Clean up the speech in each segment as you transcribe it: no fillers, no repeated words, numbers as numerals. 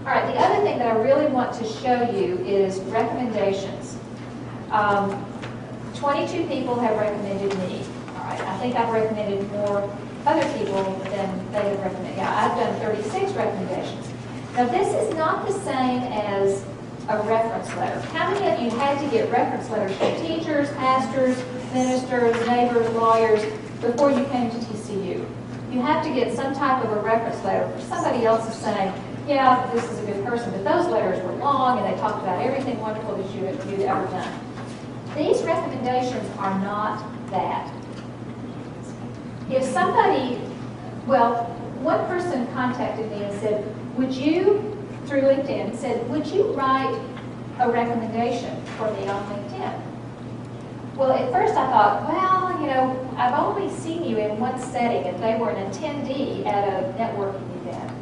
All right, the other thing that I really want to show you is recommendations. 22 people have recommended me. All right, I think I've recommended more other people than they have recommended. Yeah, I've done 36 recommendations. Now, this is not the same as a reference letter. How many of you had to get reference letters from teachers, pastors, ministers, neighbors, lawyers before you came to TCU? You have to get some type of a reference letter for somebody else is saying, yeah, this is a good person, but those letters were long and they talked about everything wonderful that you'd ever done. These recommendations are not that. If somebody, well, one person contacted me and said, would you, through LinkedIn, said, would you write a recommendation for me on LinkedIn? Well, at first I thought, well, you know, I've only seen you in one setting, and they were an attendee at a networking event.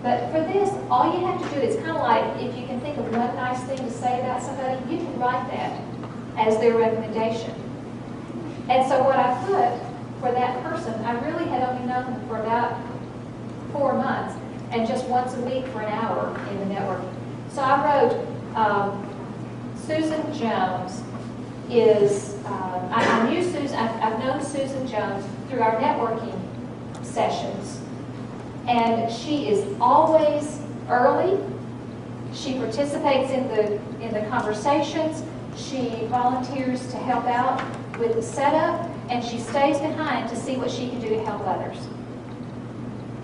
But for this, all you have to do is kind of like, if you can think of one nice thing to say about somebody, you can write that as their recommendation. And so what I put for that person, I really had only known them for about 4 months, and just once a week for an hour in the networking. So I wrote, Susan Jones is, I knew Susan, I've known Susan Jones through our networking sessions, and she is always early. She participates in the conversations. She volunteers to help out with the setup, and she stays behind to see what she can do to help others.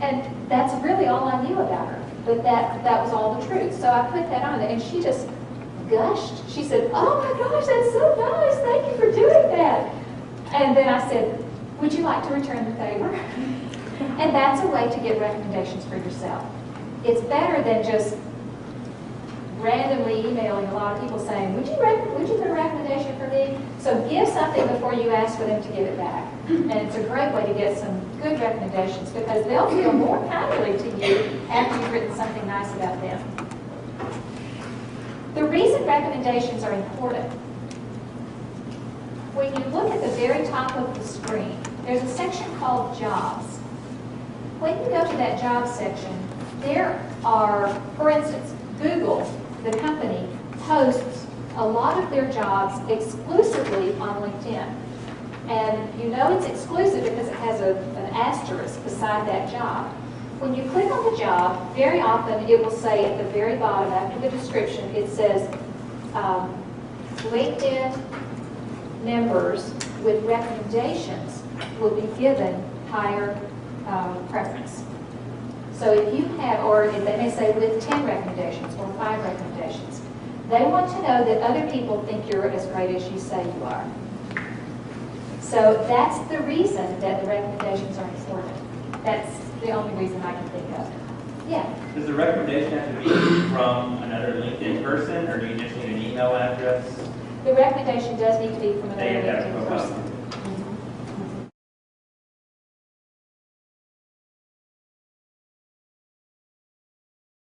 And that's really all I knew about her, but that was all the truth. So I put that on there, and she just gushed. She said, oh my gosh, that's so nice. Thank you for doing that. And then I said, would you like to return the favor? And that's a way to get recommendations for yourself. It's better than just randomly emailing a lot of people saying, would you put a recommendation for me? So give something before you ask for them to give it back. And it's a great way to get some good recommendations because they'll feel more kindly to you after you've written something nice about them. The reason recommendations are important, when you look at the very top of the screen, there's a section called Jobs. When you go to that Jobs section, there are, for instance, Google, the company, posts a lot of their jobs exclusively on LinkedIn. And you know it's exclusive because it has an asterisk beside that job. When you click on the job, very often it will say at the very bottom after the description, it says LinkedIn members with recommendations will be given higher preference. So if you have, or if they may say with 10 recommendations or 5 recommendations, they want to know that other people think you're as great as you say you are. So that's the reason that the recommendations are important. That's the only reason I can think of. Yeah? Does the recommendation have to be from another LinkedIn person, or do you just need an email address? The recommendation does need to be from another They have LinkedIn